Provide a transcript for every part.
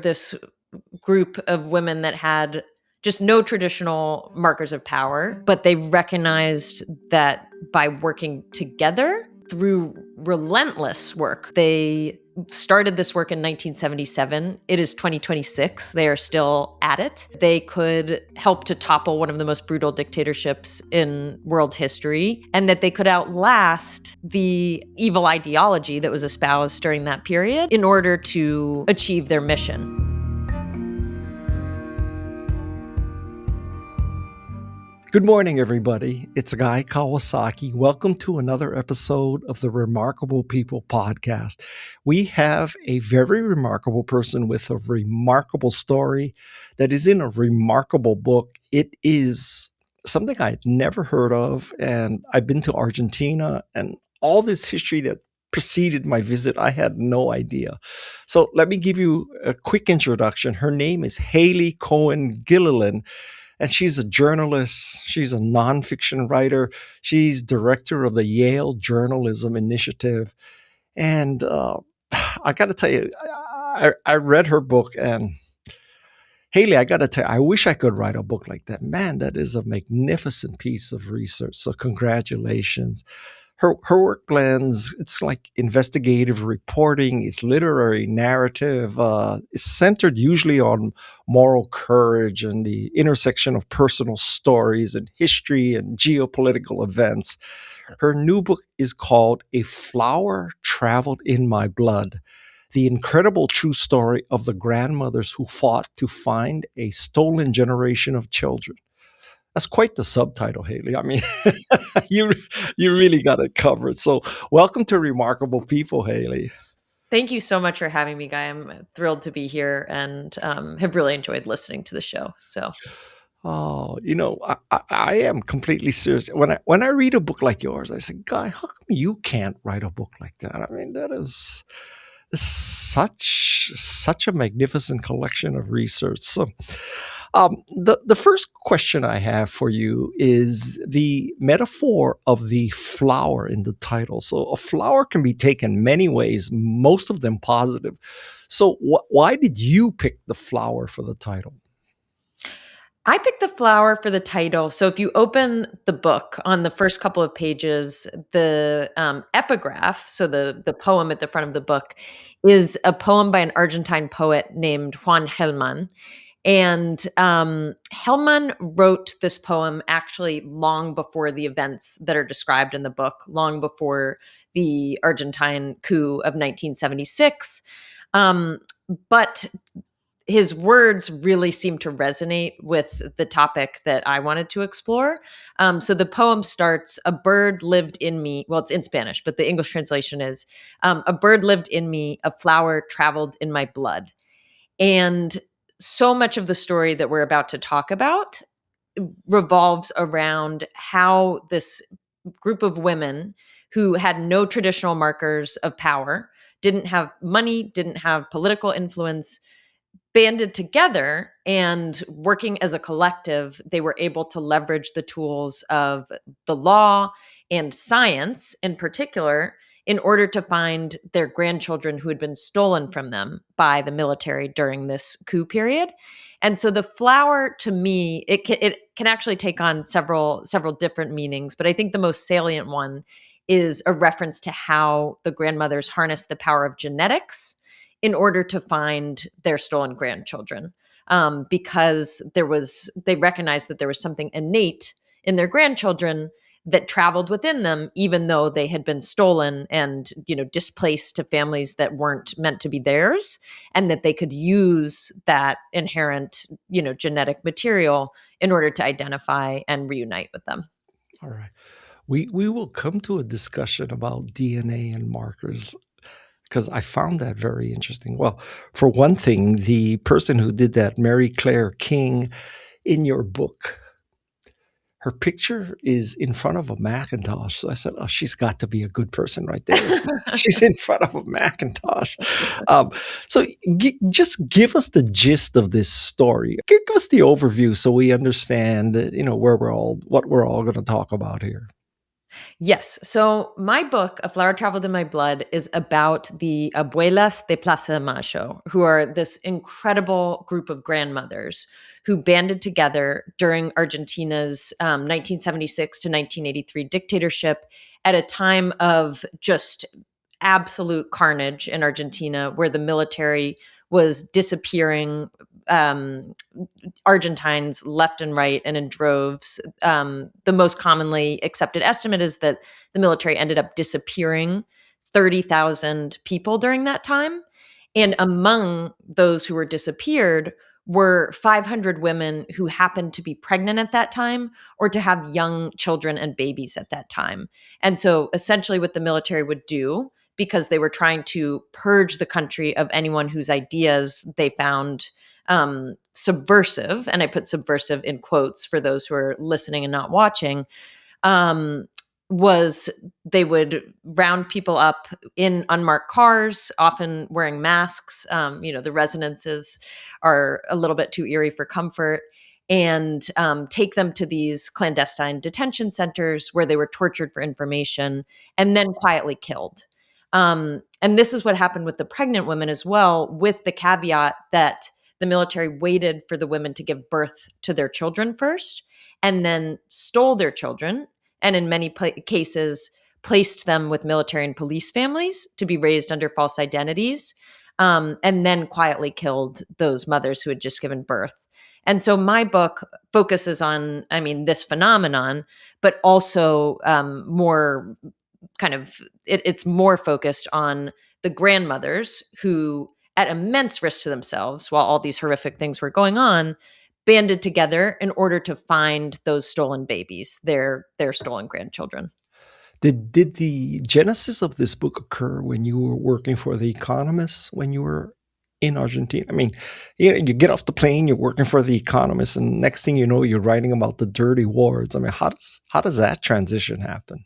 this group of women that had just no traditional markers of power, but they recognized that by working together through relentless work, they started this work in 1977. It is 2026. They are still at it. They could help to topple one of the most brutal dictatorships in world history, and that they could outlast the evil ideology that was espoused during that period in order to achieve their mission. Good morning, everybody. It's Guy Kawasaki. Welcome to another episode of the Remarkable People podcast. We have a very remarkable person with a remarkable story that is in a remarkable book. It is something I'd never heard of, and I've been to Argentina, and all this history that preceded my visit, I had no idea. So let me give you a quick introduction. Her name is Cohen Gilliland. And she's a journalist. She's a nonfiction writer. She's director of the Yale Journalism Initiative. And I got to tell you, I read her book, and Haley, I got to tell you, I wish I could write a book like that. Man, that is a magnificent piece of research. So congratulations. Her work blends, it's like investigative reporting, it's literary narrative, it's centered usually on moral courage and the intersection of personal stories and history and geopolitical events. Her new book is called A Flower Traveled in My Blood: The Incredible True Story of the Grandmothers Who Fought to Find a Stolen Generation of Children. That's quite the subtitle, Haley. I mean, you really got it covered. So welcome to Remarkable People, Haley. Thank you so much for having me, Guy. I'm thrilled to be here and have really enjoyed listening to the show. So, I am completely serious. When I read a book like yours, I say, Guy, how come you can't write a book like that? I mean, that is such a magnificent collection of research. So, the first question I have for you is the metaphor of the flower in the title. So a flower can be taken many ways, most of them positive. So why did you pick the flower for the title? I picked the flower for the title. So if you open the book, on the first couple of pages, the epigraph, so the poem at the front of the book, is a poem by an Argentine poet named Juan Gilliland. And Hellman wrote this poem actually long before the events that are described in the book, long before the Argentine coup of 1976. But his words really seem to resonate with the topic that I wanted to explore. So the poem starts, "A bird lived in me." Well, it's in Spanish, but the English translation is, "A bird lived in me, a flower traveled in my blood." And so much of the story that we're about to talk about revolves around how this group of women who had no traditional markers of power, didn't have money, didn't have political influence, banded together, and working as a collective, they were able to leverage the tools of the law and science in particular in order to find their grandchildren who had been stolen from them by the military during this coup period. And so the flower, to me, it can actually take on several different meanings, but I think the most salient one is a reference to how the grandmothers harnessed the power of genetics in order to find their stolen grandchildren, because they recognized that there was something innate in their grandchildren that traveled within them, even though they had been stolen and, displaced to families that weren't meant to be theirs, and that they could use that inherent, genetic material in order to identify and reunite with them. All right. We will come to a discussion about DNA and markers, because I found that very interesting. Well, for one thing, the person who did that, Mary Claire King, in your book, her picture is in front of a Macintosh. So I said, oh, she's got to be a good person right there. She's in front of a Macintosh. So just give us the gist of this story. Give us the overview so we understand, what we're all going to talk about here. Yes. So my book, A Flower Traveled in My Blood, is about the abuelas de Plaza de Mayo, who are this incredible group of grandmothers who banded together during Argentina's 1976 to 1983 dictatorship at a time of just absolute carnage in Argentina, where the military was disappearing um, Argentines left and right and in droves. The most commonly accepted estimate is that the military ended up disappearing 30,000 people during that time. And among those who were disappeared were 500 women who happened to be pregnant at that time or to have young children and babies at that time. And so essentially, what the military would do, because they were trying to purge the country of anyone whose ideas they found subversive, and I put subversive in quotes for those who are listening and not watching, um, was they would round people up in unmarked cars, often wearing masks. The resonances are a little bit too eerie for comfort, and take them to these clandestine detention centers where they were tortured for information and then quietly killed. And this is what happened with the pregnant women as well, with the caveat that the military waited for the women to give birth to their children first and then stole their children, and in many cases placed them with military and police families to be raised under false identities, and then quietly killed those mothers who had just given birth. And so my book focuses on, this phenomenon, but also more kind of it's more focused on the grandmothers who, at immense risk to themselves while all these horrific things were going on, banded together in order to find those stolen babies, their stolen grandchildren. Did the genesis of this book occur when you were working for The Economist when you were in Argentina? I mean, you get off the plane, you're working for The Economist, and next thing you know, you're writing about the dirty wars. I mean, how does that transition happen?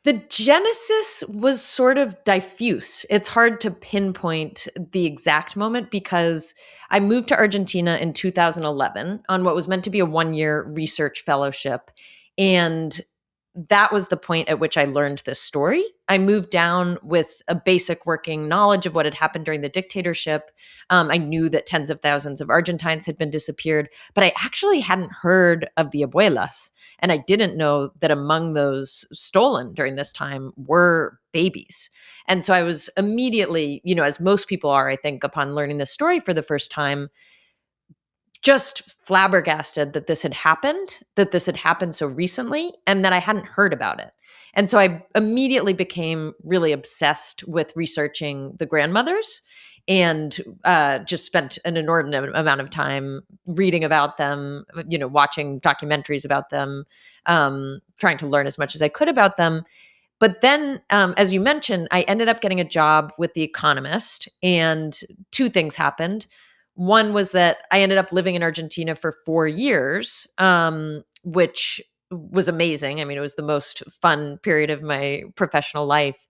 The genesis was sort of diffuse. It's hard to pinpoint the exact moment because I moved to Argentina in 2011 on what was meant to be a 1-year research fellowship. And that was the point at which I learned this story. I moved down with a basic working knowledge of what had happened during the dictatorship. I knew that tens of thousands of Argentines had been disappeared, but I actually hadn't heard of the abuelas. And I didn't know that among those stolen during this time were babies. And so I was immediately, as most people are, I think, upon learning this story for the first time, just flabbergasted that this had happened so recently, and that I hadn't heard about it. And so I immediately became really obsessed with researching the grandmothers, and just spent an inordinate amount of time reading about them, watching documentaries about them, trying to learn as much as I could about them. But then, as you mentioned, I ended up getting a job with The Economist, and two things happened. One was that I ended up living in Argentina for 4 years, which was amazing. I mean, it was the most fun period of my professional life.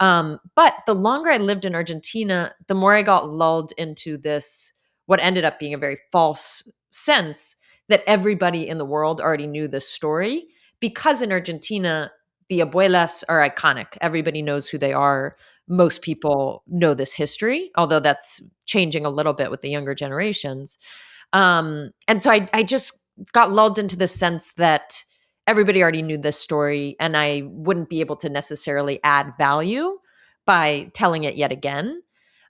But the longer I lived in Argentina, the more I got lulled into this, what ended up being a very false sense that everybody in the world already knew this story. Because in Argentina, the abuelas are iconic. Everybody knows who they are. Most people know this history, although that's changing a little bit with the younger generations. And so I just got lulled into the sense that everybody already knew this story, and I wouldn't be able to necessarily add value by telling it yet again.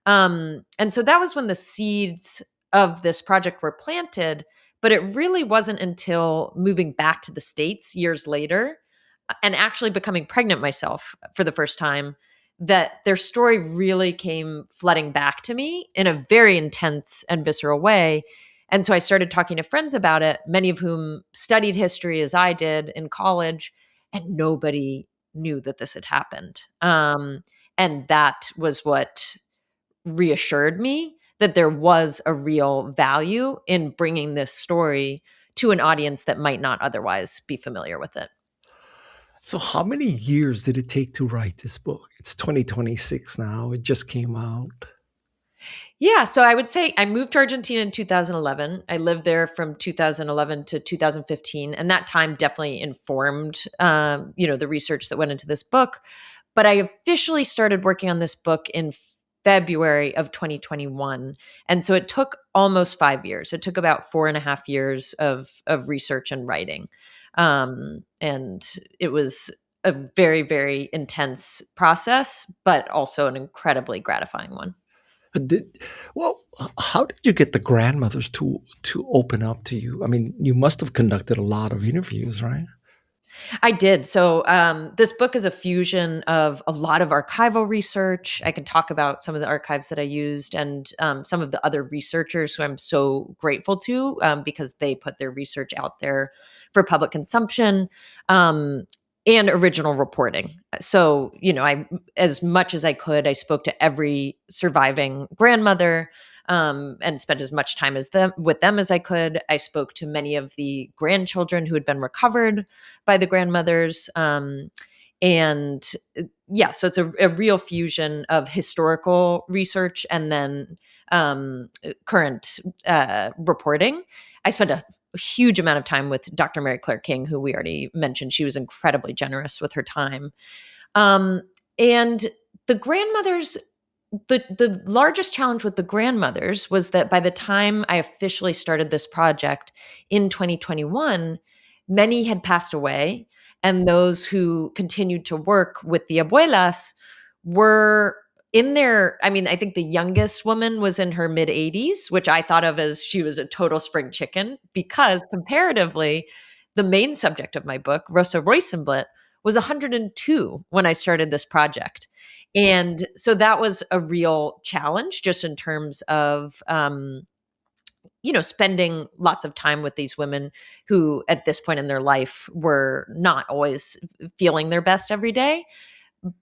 And so that was when the seeds of this project were planted. But it really wasn't until moving back to the States years later and actually becoming pregnant myself for the first time that their story really came flooding back to me in a very intense and visceral way. And so I started talking to friends about it, many of whom studied history as I did in college, and nobody knew that this had happened. And that was what reassured me that there was a real value in bringing this story to an audience that might not otherwise be familiar with it. So, how many years did it take to write this book? It's 2026 now. It just came out. Yeah, so I would say I moved to Argentina in 2011. I lived there from 2011 to 2015, and that time definitely informed, the research that went into this book. But I officially started working on this book in February of 2021, and so it took almost 5 years. It took about 4.5 years of research and writing, and it was a very, very intense process, but also an incredibly gratifying one. Did, well, how did you get the grandmothers to open up to you? I mean, you must have conducted a lot of interviews, right? I did. So this book is a fusion of a lot of archival research. I can talk about some of the archives that I used and some of the other researchers who I'm so grateful to because they put their research out there for public consumption. And original reporting. So, I, as much as I could, I spoke to every surviving grandmother and spent as much time as them with them as I could. I spoke to many of the grandchildren who had been recovered by the grandmothers. And yeah, so it's a real fusion of historical research and then current reporting. I spent a huge amount of time with Dr. Mary Claire King, who we already mentioned. She was incredibly generous with her time. And the grandmothers, the largest challenge with the grandmothers was that by the time I officially started this project in 2021, many had passed away. And those who continued to work with the abuelas were in their, I mean, I think the youngest woman was in her mid 80s, which I thought of as she was a total spring chicken because comparatively, the main subject of my book, Rosa Roisenblatt, was 102 when I started this project. And so that was a real challenge just in terms of, spending lots of time with these women who at this point in their life were not always feeling their best every day.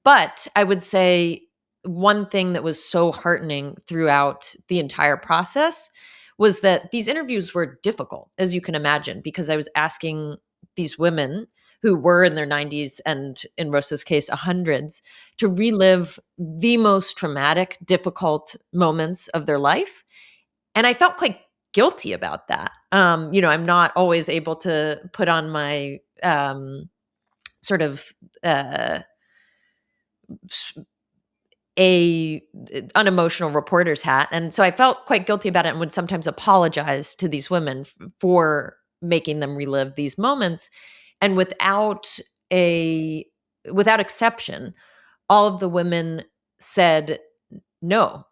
But I would say one thing that was so heartening throughout the entire process was that these interviews were difficult, as you can imagine, because I was asking these women who were in their 90s and in Rosa's case, hundreds, to relive the most traumatic, difficult moments of their life. And I felt quite guilty about that. I'm not always able to put on my sort of a unemotional reporter's hat, and so I felt quite guilty about it and would sometimes apologize to these women for making them relive these moments. And a without exception, all of the women said, no,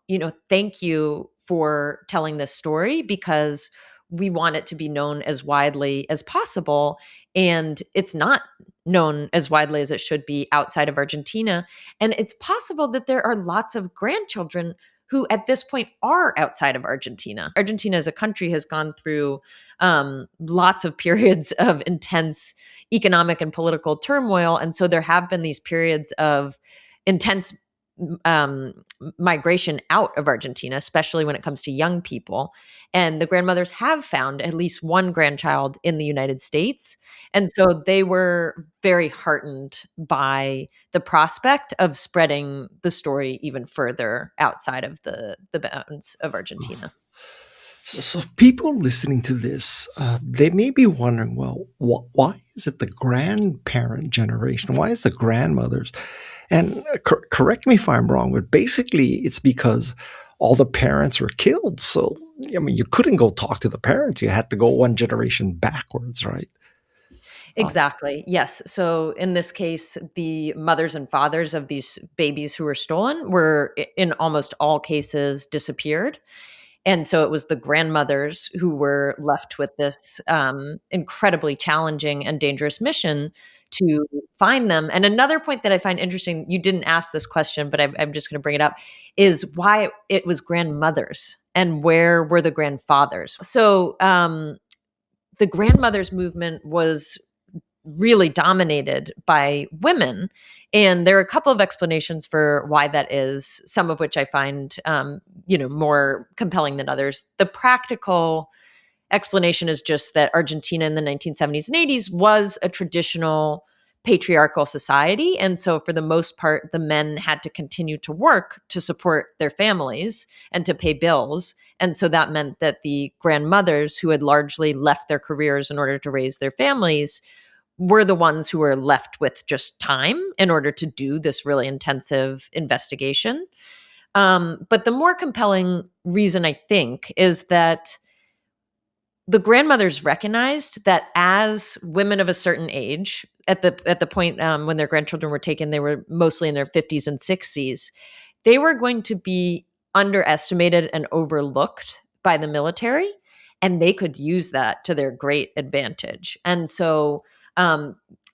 thank you for telling this story because we want it to be known as widely as possible. And it's not known as widely as it should be outside of Argentina. And it's possible that there are lots of grandchildren who at this point are outside of Argentina. Argentina as a country has gone through lots of periods of intense economic and political turmoil. And so there have been these periods of intense migration out of Argentina, especially when it comes to young people. And the grandmothers have found at least one grandchild in the United States. And so they were very heartened by the prospect of spreading the story even further outside of the bounds of Argentina. So people listening to this, they may be wondering, well, why is it the grandparent generation? Why is the grandmothers? And correct me if I'm wrong, but basically it's because all the parents were killed. So, I mean, you couldn't go talk to the parents. You had to go one generation backwards, right? Exactly. Yes. So in this case, the mothers and fathers of these babies who were stolen were, in almost all cases, disappeared. And so it was the grandmothers who were left with this incredibly challenging and dangerous mission to find them. And another point that I find interesting, you didn't ask this question, but I'm just going to bring it up, is why it was grandmothers and where were the grandfathers? So the grandmothers movement was really dominated by women. And there are a couple of explanations for why that is, some of which I find, more compelling than others. The practical explanation is just that Argentina in the 1970s and 80s was a traditional patriarchal society. And so, for the most part, the men had to continue to work to support their families and to pay bills. And so that meant that the grandmothers, who had largely left their careers in order to raise their families, were the ones who were left with just time in order to do this really intensive investigation. But the more compelling reason, I think, is that the grandmothers recognized that as women of a certain age, at the point when their grandchildren were taken, they were mostly in their 50s and 60s. They were going to be underestimated and overlooked by the military, and they could use that to their great advantage. And so,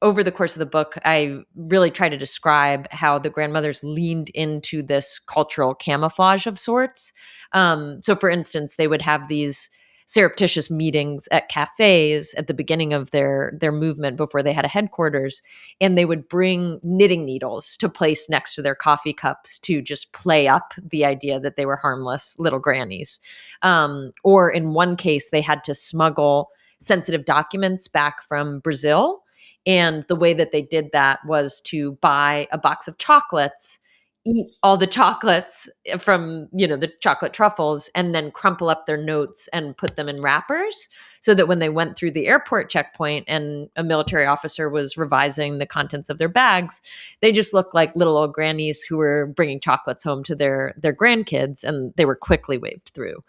over the course of the book, I really try to describe how the grandmothers leaned into this cultural camouflage of sorts. So, for instance, they would have these surreptitious meetings at cafes at the beginning of their movement before they had a headquarters, and they would bring knitting needles to place next to their coffee cups to just play up the idea that they were harmless little grannies. Or in one case, they had to smuggle sensitive documents back from Brazil, and the way that they did that was to buy a box of chocolates, eat all the chocolates from, the chocolate truffles, and then crumple up their notes and put them in wrappers, so that when they went through the airport checkpoint and a military officer was revising the contents of their bags, they just looked like little old grannies who were bringing chocolates home to their grandkids, and they were quickly waved through.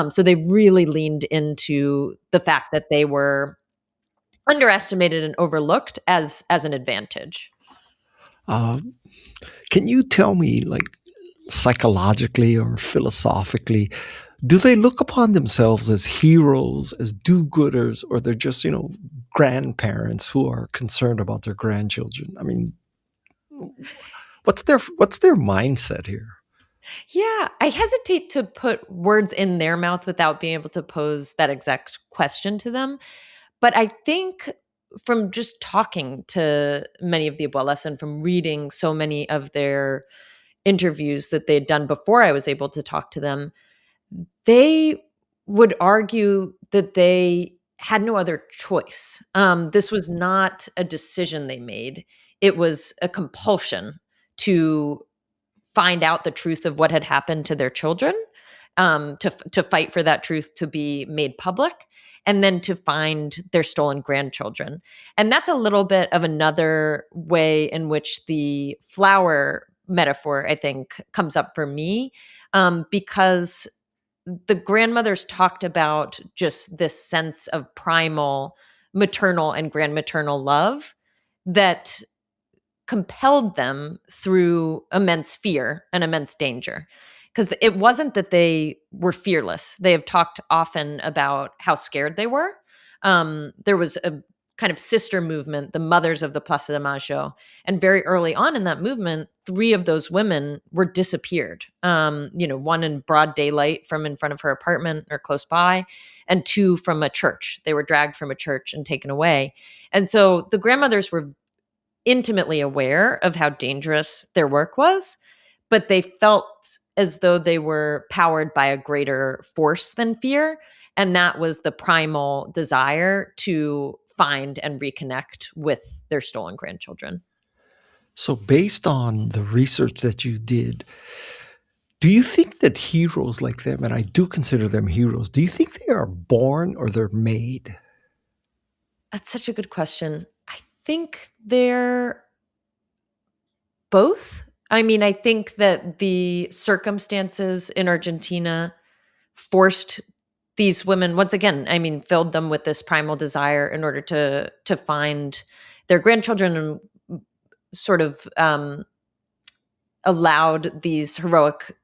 So they really leaned into the fact that they were underestimated and overlooked as an advantage. Uh, can you tell me, like, psychologically or philosophically, do they look upon themselves as heroes, as do-gooders, or they're just, grandparents who are concerned about their grandchildren? I mean, what's their mindset here? Yeah, I hesitate to put words in their mouth without being able to pose that exact question to them. But I think, from just talking to many of the abuelas and from reading so many of their interviews that they'd done before I was able to talk to them, they would argue that they had no other choice. This was not a decision they made, it was a compulsion to find out the truth of what had happened to their children, to fight for that truth to be made public, and then to find their stolen grandchildren. And that's a little bit of another way in which the flower metaphor, I think, comes up for me, because the grandmothers talked about just this sense of primal maternal and grandmaternal love that compelled them through immense fear and immense danger. Because it wasn't that they were fearless. They have talked often about how scared they were. There was a kind of sister movement, the mothers of the Plaza de Mayo. And very early on in that movement, 3 of those women were disappeared. One in broad daylight from in front of her apartment or close by, and 2 from a church. They were dragged from a church and taken away. And so the grandmothers were intimately aware of how dangerous their work was, but they felt as though they were powered by a greater force than fear. And that was the primal desire to find and reconnect with their stolen grandchildren. So, based on the research that you did, do you think that heroes like them, and I do consider them heroes, do you think they are born or they're made? That's such a good question. I think they're both. I mean, I think that the circumstances in Argentina forced these women, once again, I mean, filled them with this primal desire in order to find their grandchildren, and sort of allowed these heroic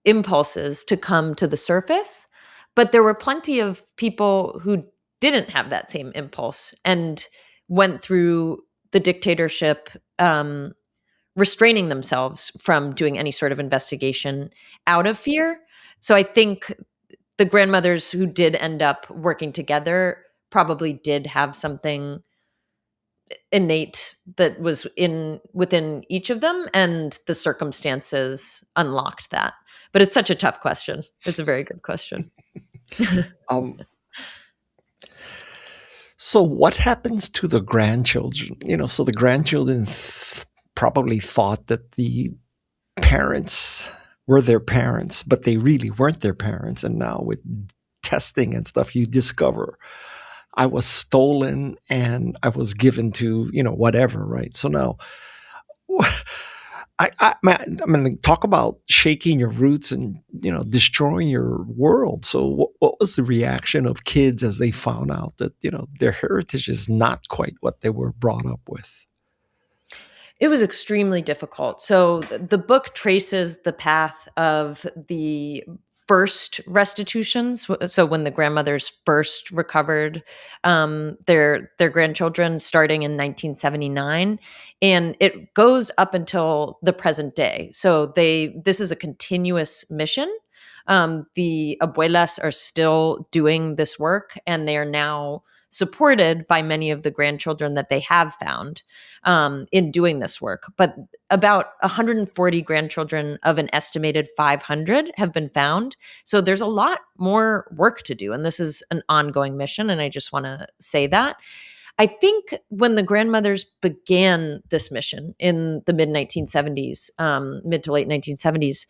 impulses to come to the surface. But there were plenty of people who didn't have that same impulse and went through the dictatorship, restraining themselves from doing any sort of investigation out of fear. So I think the grandmothers who did end up working together probably did have something innate that was within each of them, and the circumstances unlocked that. But it's such a tough question. It's a very good question. Um, So what happens to the grandchildren? So the grandchildren probably thought that the parents were their parents, but they really weren't their parents. And now with testing and stuff, you discover I was stolen and I was given to, whatever, right? So now man, I'm going to talk about shaking your roots and, destroying your world. So what was the reaction of kids as they found out that, their heritage is not quite what they were brought up with? It was extremely difficult. So the book traces the path of the first restitutions. So when the grandmothers first recovered their grandchildren, starting in 1979, and it goes up until the present day. So this is a continuous mission. The abuelas are still doing this work, and they are now supported by many of the grandchildren that they have found in doing this work. But about 140 grandchildren of an estimated 500 have been found. So there's a lot more work to do. And this is an ongoing mission. And I just want to say that. I think when the grandmothers began this mission in the mid 1970s, mid to late 1970s,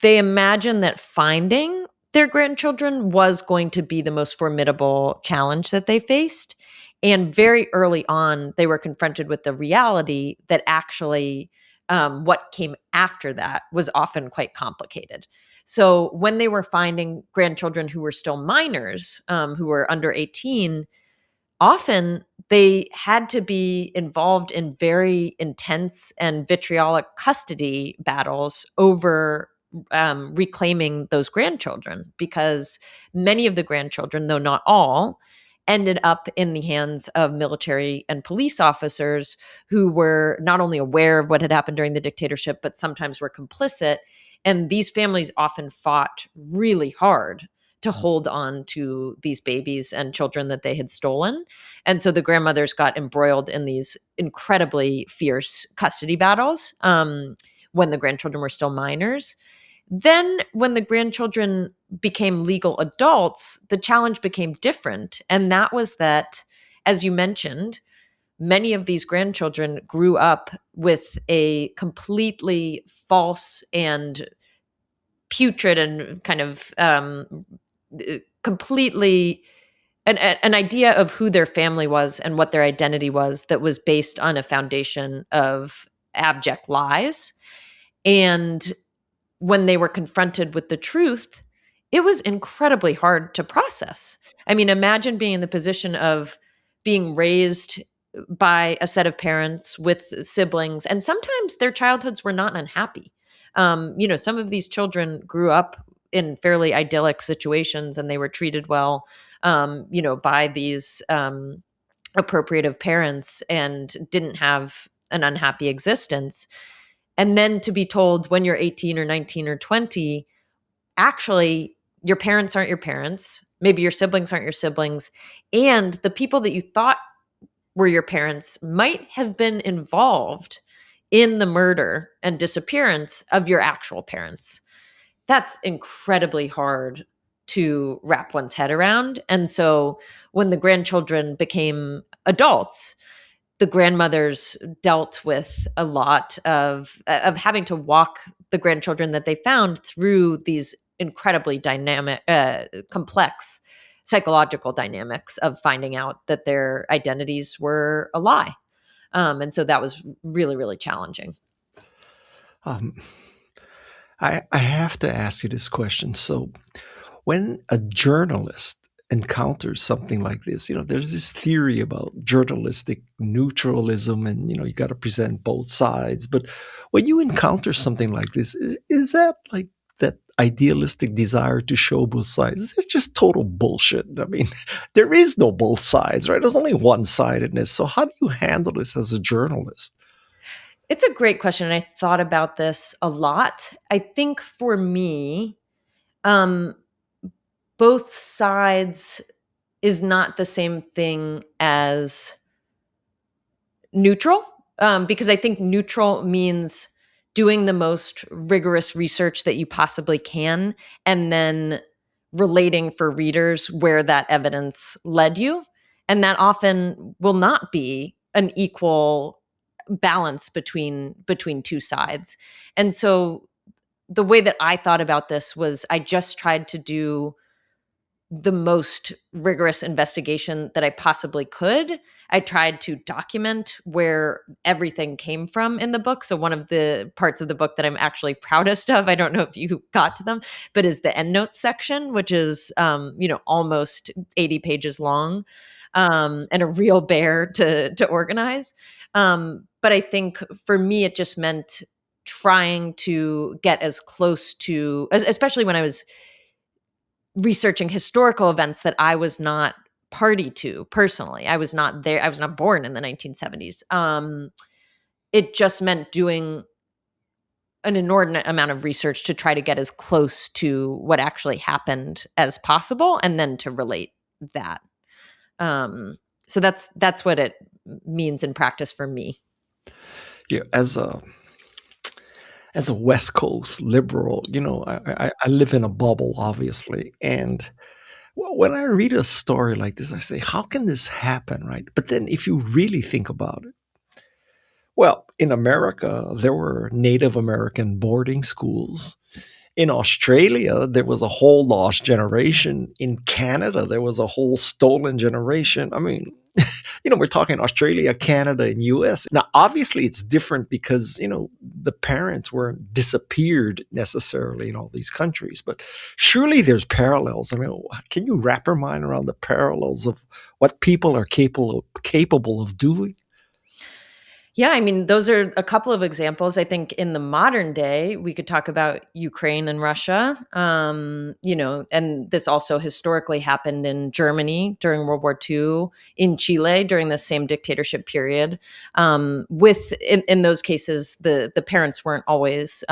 they imagined that finding their grandchildren was going to be the most formidable challenge that they faced. And very early on, they were confronted with the reality that actually what came after that was often quite complicated. So when they were finding grandchildren who were still minors, who were under 18, often they had to be involved in very intense and vitriolic custody battles over reclaiming those grandchildren, because many of the grandchildren, though not all, ended up in the hands of military and police officers who were not only aware of what had happened during the dictatorship, but sometimes were complicit. And these families often fought really hard to hold on to these babies and children that they had stolen. And so the grandmothers got embroiled in these incredibly fierce custody battles when the grandchildren were still minors. Then, when the grandchildren became legal adults, the challenge became different. And that was that, as you mentioned, many of these grandchildren grew up with a completely false and putrid and kind of completely an idea of who their family was and what their identity was that was based on a foundation of abject lies. And when they were confronted with the truth, it was incredibly hard to process. I mean, imagine being in the position of being raised by a set of parents with siblings, and sometimes their childhoods were not unhappy. Some of these children grew up in fairly idyllic situations and they were treated well, by these appropriative parents and didn't have an unhappy existence. And then to be told when you're 18 or 19 or 20, actually, your parents aren't your parents. Maybe your siblings aren't your siblings. And the people that you thought were your parents might have been involved in the murder and disappearance of your actual parents. That's incredibly hard to wrap one's head around. And so when the grandchildren became adults, the grandmothers dealt with a lot of having to walk the grandchildren that they found through these incredibly dynamic, complex psychological dynamics of finding out that their identities were a lie. And so that was really, really challenging. Um, I have to ask you this question. So, when a journalist encounters something like this, there's this theory about journalistic neutralism and, you got to present both sides. But when you encounter something like this, is that like that idealistic desire to show both sides? It's just total bullshit. I mean, there is no both sides, right? There's only one sidedness. So, how do you handle this as a journalist? It's a great question. And I thought about this a lot. I think for me, um, both sides is not the same thing as neutral, because I think neutral means doing the most rigorous research that you possibly can and then relating for readers where that evidence led you. And that often will not be an equal balance between two sides. And so the way that I thought about this was I just tried to do the most rigorous investigation that I possibly could. I tried to document where everything came from in the book. So one of the parts of the book that I'm actually proudest of, I don't know if you got to them, but is the endnotes section, which is almost 80 pages long, and a real bear to organize. But I think for me, it just meant trying to get as close to, especially when I was researching historical events that I was not party to personally. I was not there. I was not born in the 1970s. It just meant doing an inordinate amount of research to try to get as close to what actually happened as possible, and then to relate that. So that's what it means in practice for me. Yeah, as a West Coast liberal, I live in a bubble, obviously, and when I read a story like this, I say, how can this happen, right? But then if you really think about it, well, in America, there were Native American boarding schools. In Australia, there was a whole lost generation. In Canada, there was a whole stolen generation. I mean, we're talking Australia, Canada, and US. Now, obviously, it's different because, the parents weren't disappeared necessarily in all these countries, but surely there's parallels. I mean, can you wrap your mind around the parallels of what people are capable of doing? Yeah, I mean, those are a couple of examples. I think in the modern day, we could talk about Ukraine and Russia, and this also historically happened in Germany during World War II, in Chile during the same dictatorship period. In those cases, the parents weren't always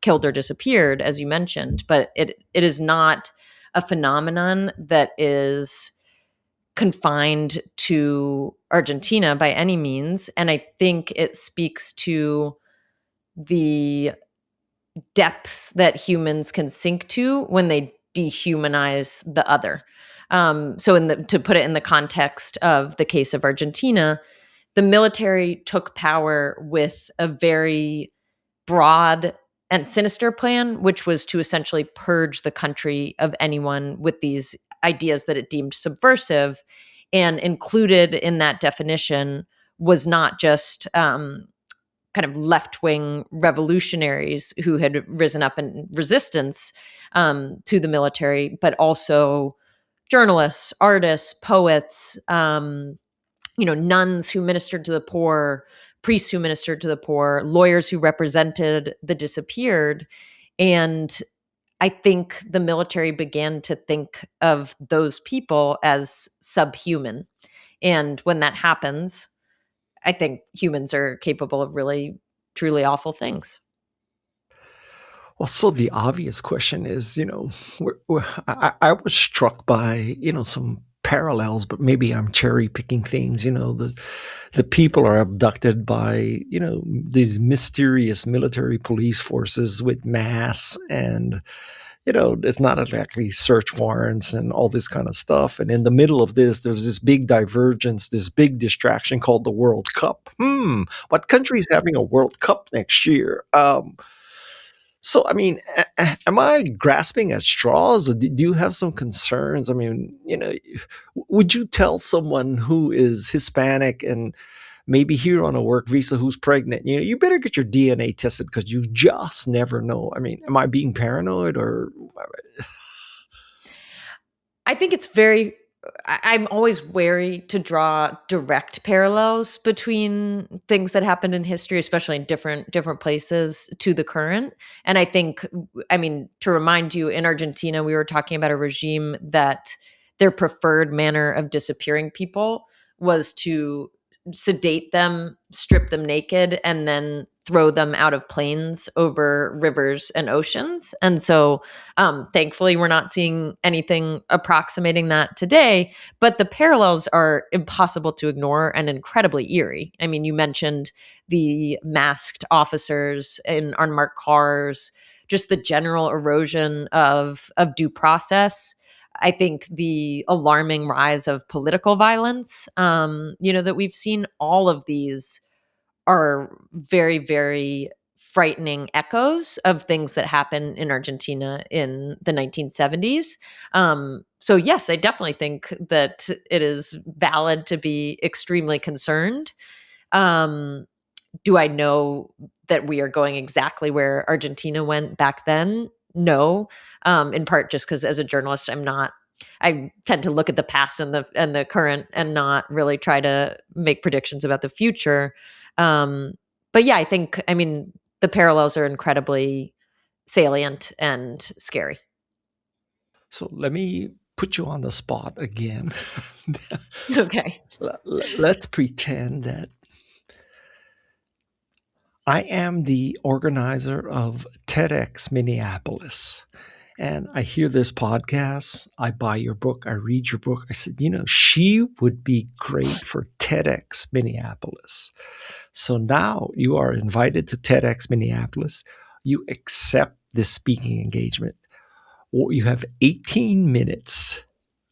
killed or disappeared, as you mentioned, but it is not a phenomenon that is confined to Argentina by any means. And I think it speaks to the depths that humans can sink to when they dehumanize the other. So to put it in the context of the case of Argentina, the military took power with a very broad and sinister plan, which was to essentially purge the country of anyone with these ideas that it deemed subversive. And included in that definition was not just kind of left-wing revolutionaries who had risen up in resistance to the military, but also journalists, artists, poets, nuns who ministered to the poor, priests who ministered to the poor, lawyers who represented the disappeared. And I think the military began to think of those people as subhuman. And when that happens, I think humans are capable of really, truly awful things. Well, so the obvious question is, I was struck by, some parallels, but maybe I'm cherry picking things. The people are abducted by, these mysterious military police forces with masks, and it's not exactly search warrants and all this kind of stuff. And in the middle of this, there's this big divergence, this big distraction called the World Cup. What country is having a World Cup next year? So, I mean, am I grasping at straws, or do you have some concerns? I mean, would you tell someone who is Hispanic and maybe here on a work visa who's pregnant, you better get your DNA tested because you just never know? I mean, am I being paranoid or? I think I'm always wary to draw direct parallels between things that happened in history, especially in different places, to the current. And I think, to remind you, in Argentina, we were talking about a regime that their preferred manner of disappearing people was to sedate them, strip them naked, and then throw them out of planes over rivers and oceans. And so, thankfully, we're not seeing anything approximating that today, but the parallels are impossible to ignore and incredibly eerie. I mean, you mentioned the masked officers in unmarked cars, just the general erosion of due process. I think the alarming rise of political violence, that we've seen, all of these are very, very frightening echoes of things that happened in Argentina in the 1970s. So yes, I definitely think that it is valid to be extremely concerned. Um, do I know that we are going exactly where Argentina went back then? No, in part just because as a journalist, I tend to look at the past and the current and not really try to make predictions about the future. But yeah, I mean, the parallels are incredibly salient and scary. So let me put you on the spot again. Okay. Let's pretend that I am the organizer of TEDx Minneapolis. And I hear this podcast. I buy your book. I read your book. I said, she would be great for TEDx Minneapolis. So now you are invited to TEDx Minneapolis. You accept this speaking engagement. Or you have 18 minutes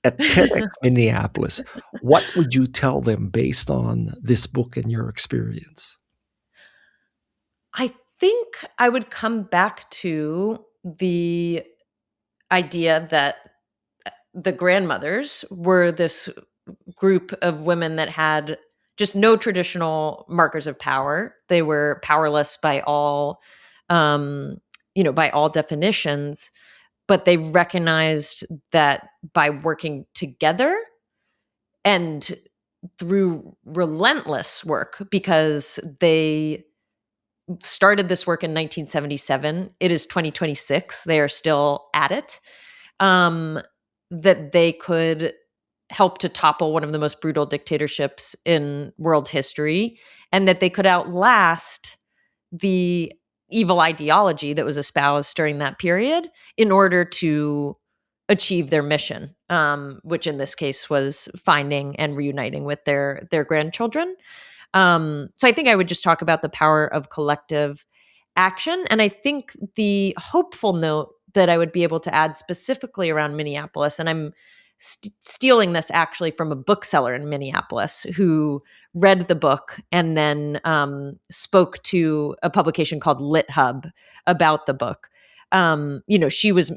at TEDx Minneapolis. What would you tell them based on this book and your experience? I think I would come back to the idea that the grandmothers were this group of women that had just no traditional markers of power. They were powerless by by all definitions, but they recognized that by working together and through relentless work, because they started this work in 1977. It is 2026. They are still at it. That they could help to topple one of the most brutal dictatorships in world history, and that they could outlast the evil ideology that was espoused during that period in order to achieve their mission, which in this case was finding and reuniting with their grandchildren. So I think I would just talk about the power of collective action. And I think the hopeful note that I would be able to add specifically around Minneapolis, and I'm stealing this actually from a bookseller in Minneapolis who read the book and then spoke to a publication called Lit Hub about the book. She was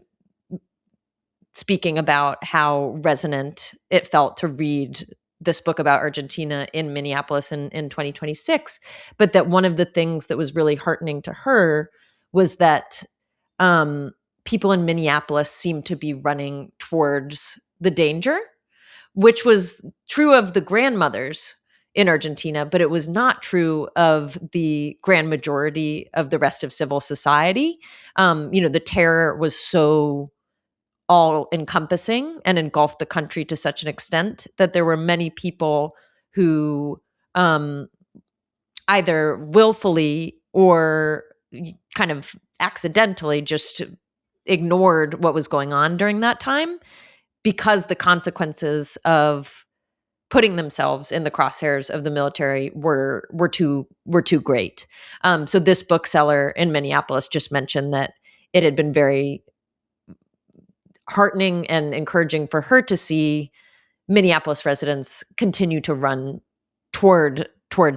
speaking about how resonant it felt to read this book about Argentina in Minneapolis in 2026, but that one of the things that was really heartening to her was that people in Minneapolis seemed to be running towards the danger, which was true of the grandmothers in Argentina, but it was not true of the grand majority of the rest of civil society. The terror was so all encompassing and engulfed the country to such an extent that there were many people who either willfully or kind of accidentally just ignored what was going on during that time, because the consequences of putting themselves in the crosshairs of the military were too great. So this bookseller in Minneapolis just mentioned that it had been very heartening and encouraging for her to see Minneapolis residents continue to run toward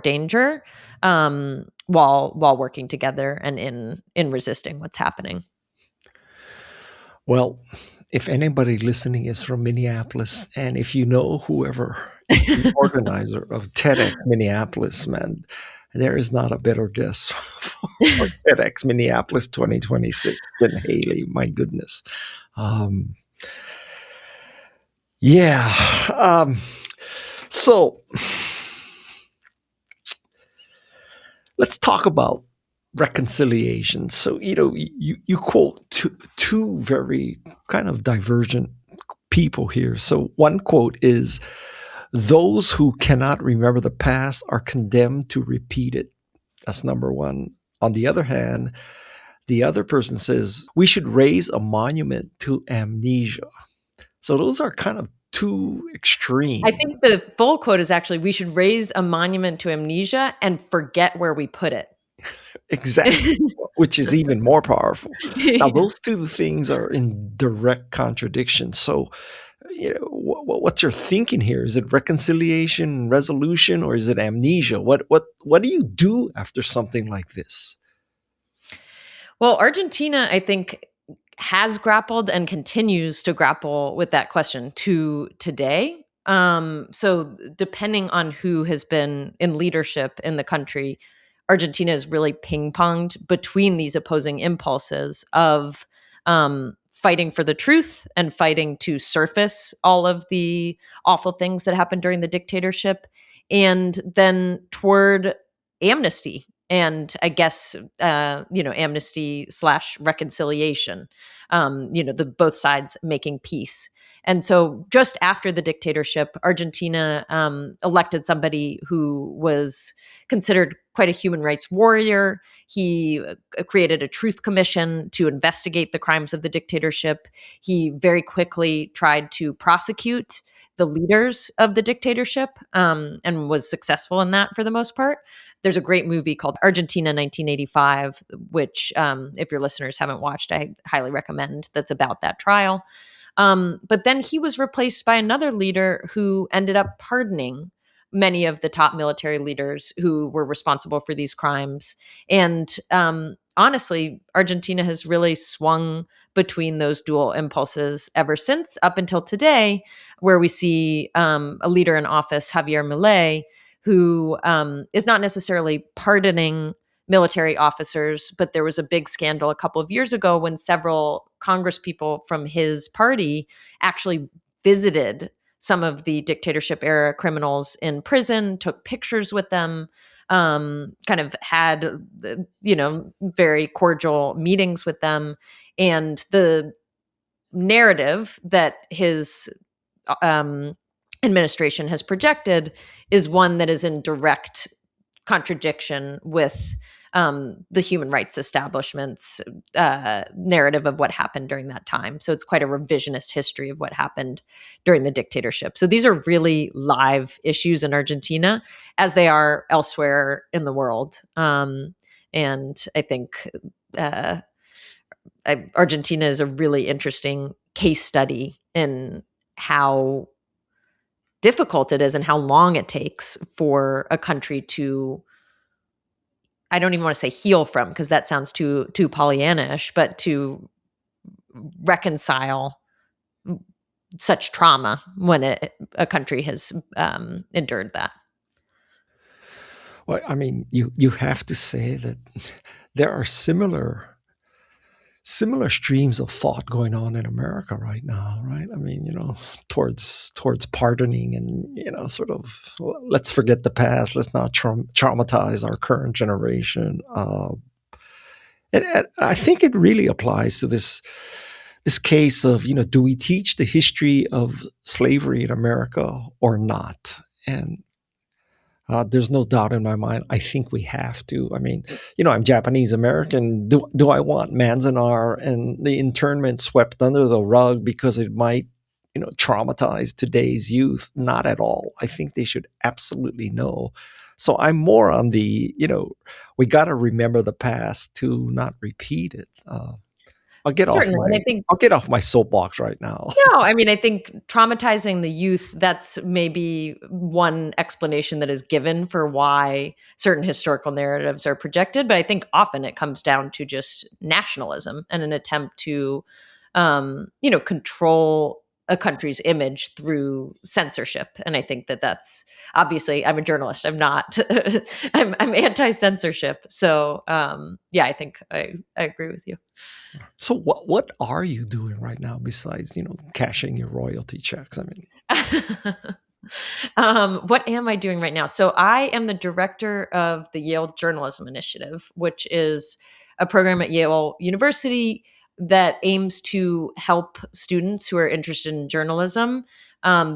danger, while working together and in resisting what's happening. Well, if anybody listening is from Minneapolis, and if you know whoever is the organizer of TEDx Minneapolis, man, there is not a better guest for TEDx Minneapolis 2026 than Haley. My goodness. So let's talk about reconciliation. So, you quote two very kind of divergent people here. So one quote is, "Those who cannot remember the past are condemned to repeat it." That's number one. On the other hand, the other person says, "We should raise a monument to amnesia." So those are kind of two extremes. I think the full quote is actually, "We should raise a monument to amnesia and forget where we put it." Exactly. which is even more powerful. Now, those two things are in direct contradiction. So, what's your thinking here? Is it reconciliation, resolution, or is it amnesia? What do you do after something like this? Well, Argentina, I think, has grappled and continues to grapple with that question to today. So depending on who has been in leadership in the country, Argentina is really ping-ponged between these opposing impulses of fighting for the truth and fighting to surface all of the awful things that happened during the dictatorship, and then toward amnesty and I guess amnesty / reconciliation. The both sides making peace. And so, just after the dictatorship, Argentina elected somebody who was considered quite a human rights warrior. He created a truth commission to investigate the crimes of the dictatorship. He very quickly tried to prosecute the leaders of the dictatorship and was successful in that for the most part. There's a great movie called Argentina 1985, which, if your listeners haven't watched, I highly recommend, that's about that trial. But then he was replaced by another leader who ended up pardoning many of the top military leaders who were responsible for these crimes. And honestly, Argentina has really swung between those dual impulses ever since, up until today, where we see a leader in office, Javier Milei, who is not necessarily pardoning military officers, but there was a big scandal a couple of years ago when several congresspeople from his party actually visited some of the dictatorship era criminals in prison, took pictures with them, kind of had, very cordial meetings with them. And the narrative that his administration has projected is one that is in direct contradiction with the human rights establishment's narrative of what happened during that time. So it's quite a revisionist history of what happened during the dictatorship. So these are really live issues in Argentina, as they are elsewhere in the world. And I think Argentina is a really interesting case study in how difficult it is and how long it takes for a country to, I don't even want to say heal from, because that sounds too Pollyanna-ish, but to reconcile such trauma when a country has endured that. Well, I mean, you have to say that there are similar streams of thought going on in America right now, right? I mean, towards pardoning and, sort of, let's forget the past. Let's not traumatize our current generation. And I think it really applies to this case of, do we teach the history of slavery in America or not? And there's no doubt in my mind, I think we have to. I mean, I'm Japanese American. Do I want Manzanar and the internment swept under the rug because it might, traumatize today's youth? Not at all. I think they should absolutely know. So I'm more on the, we got to remember the past to not repeat it. I'll get off my soapbox right now. No, I mean, I think traumatizing the youth, that's maybe one explanation that is given for why certain historical narratives are projected. But I think often it comes down to just nationalism and an attempt to, control a country's image through censorship. And I think that's obviously, I'm a journalist. I'm not, I'm anti-censorship. So I think I agree with you. So what are you doing right now besides, cashing your royalty checks? I mean, what am I doing right now? So I am the director of the Yale Journalism Initiative, which is a program at Yale University that aims to help students who are interested in journalism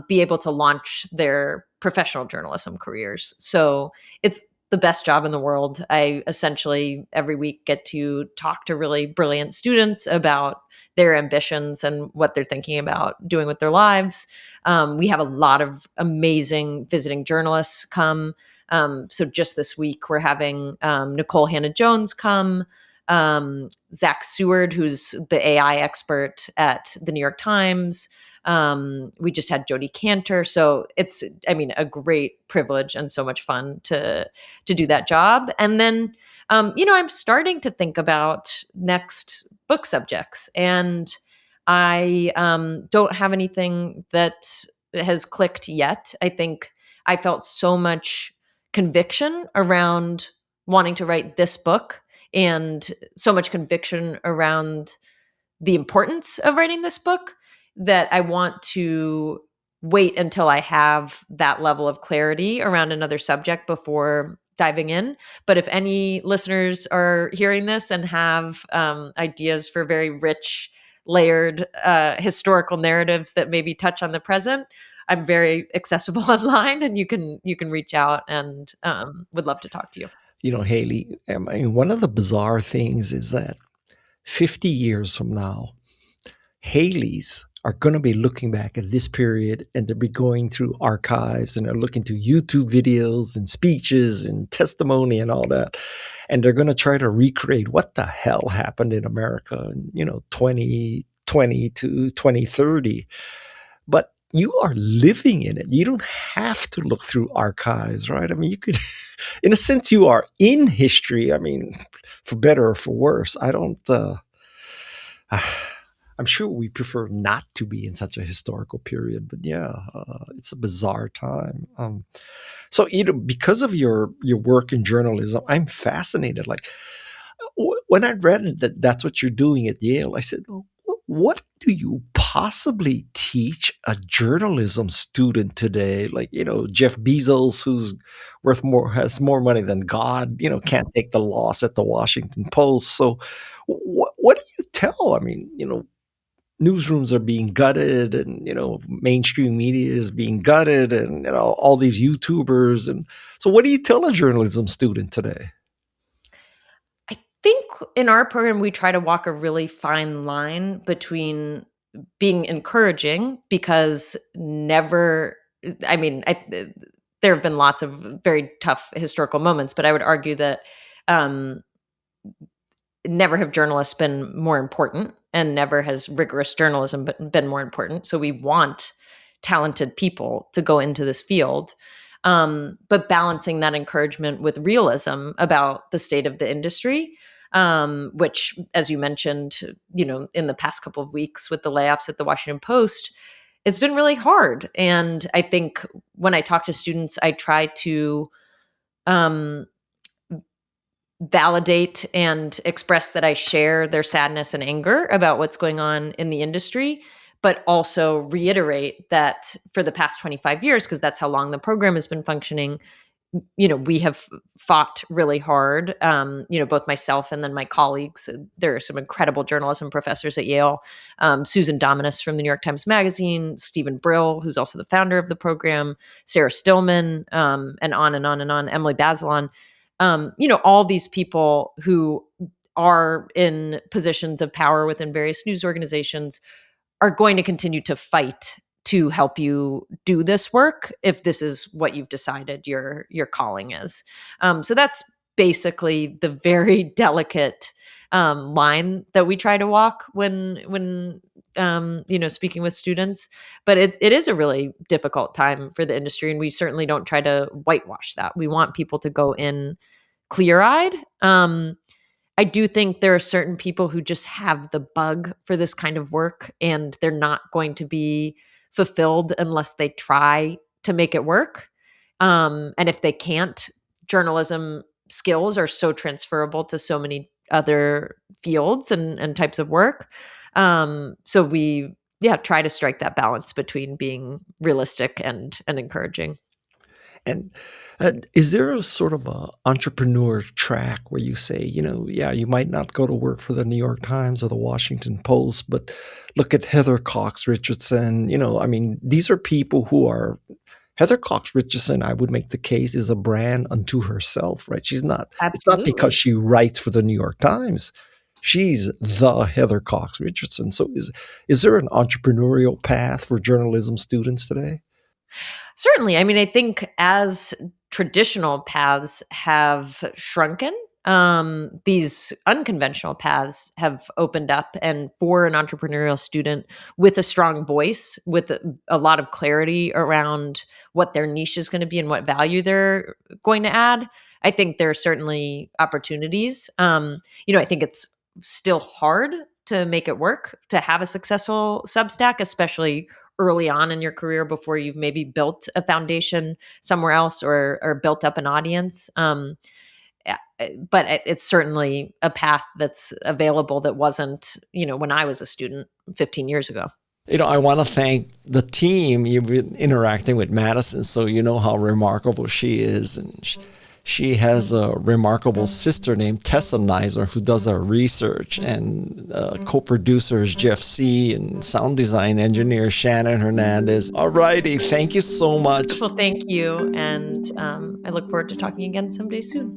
be able to launch their professional journalism careers. So it's the best job in the world. I essentially every week get to talk to really brilliant students about their ambitions and what they're thinking about doing with their lives. We have a lot of amazing visiting journalists come. So just this week, we're having Nicole Hannah-Jones come. Zach Seward, who's the AI expert at the New York Times. We just had Jodi Kantor. So it's, I mean, a great privilege and so much fun to do that job. And then, I'm starting to think about next book subjects, and I don't have anything that has clicked yet. I think I felt so much conviction around wanting to write this book, and so much conviction around the importance of writing this book, that I want to wait until I have that level of clarity around another subject before diving in. But if any listeners are hearing this and have ideas for very rich, layered historical narratives that maybe touch on the present, I'm very accessible online, and you can reach out, and would love to talk to you. Haley, I mean, one of the bizarre things is that 50 years from now, Haley's are going to be looking back at this period, and they'll be going through archives, and they're looking to YouTube videos and speeches and testimony and all that. And they're going to try to recreate what the hell happened in America in, 2020 to 2030. But you are living in it. You don't have to look through archives, right? I mean, you could, in a sense, you are in history. I mean, for better or for worse. I'm sure we prefer not to be in such a historical period, but yeah, it's a bizarre time. So, because of your work in journalism, I'm fascinated. Like, when I read that that's what you're doing at Yale, I said, oh, what do you possibly teach a journalism student today? Like, Jeff Bezos, who's has more money than God, can't take the loss at the Washington Post. So what do you tell? I mean, newsrooms are being gutted, and mainstream media is being gutted, and all these YouTubers. And so what do you tell a journalism student today? I think in our program, we try to walk a really fine line between being encouraging, because there have been lots of very tough historical moments, but I would argue that never have journalists been more important, and never has rigorous journalism been more important. So we want talented people to go into this field, but balancing that encouragement with realism about the state of the industry, which, as you mentioned, in the past couple of weeks with the layoffs at the Washington Post, it's been really hard. And I think when I talk to students, I try to validate and express that I share their sadness and anger about what's going on in the industry, but also reiterate that for the past 25 years, because that's how long the program has been functioning, we have fought really hard. Both myself and then my colleagues. There are some incredible journalism professors at Yale, Susan Dominus from the New York Times Magazine, Stephen Brill, who's also the founder of the program, Sarah Stillman, and on and on and on, Emily Bazelon. All these people who are in positions of power within various news organizations are going to continue to fight to help you do this work if this is what you've decided your calling is. So that's basically the very delicate line that we try to walk when speaking with students. But it is a really difficult time for the industry, and we certainly don't try to whitewash that. We want people to go in clear-eyed. I do think there are certain people who just have the bug for this kind of work, and they're not going to be fulfilled unless they try to make it work. And if they can't, journalism skills are so transferable to so many other fields and types of work. So we try to strike that balance between being realistic and encouraging. And is there a sort of a entrepreneur track where you say, you might not go to work for the New York Times or the Washington Post, but look at Heather Cox Richardson. These are people who are, Heather Cox Richardson, I would make the case, is a brand unto herself, right? She's not, Absolutely. It's not because she writes for the New York Times. She's the Heather Cox Richardson. So is there an entrepreneurial path for journalism students today? Certainly. I think as traditional paths have shrunken, these unconventional paths have opened up. And for an entrepreneurial student with a strong voice, with a lot of clarity around what their niche is going to be and what value they're going to add, I think there are certainly opportunities. I think it's still hard to make it work, to have a successful Substack, especially early on in your career before you've maybe built a foundation somewhere else or built up an audience. But it's certainly a path that's available that wasn't, when I was a student 15 years ago. I want to thank the team. You've been interacting with Madison, so you know how remarkable she is. And she has a remarkable sister named Tessa Nizer who does our research, and co-producers Jeff C. and sound design engineer Shannon Hernandez. All righty. Thank you so much. Well, thank you. And I look forward to talking again someday soon.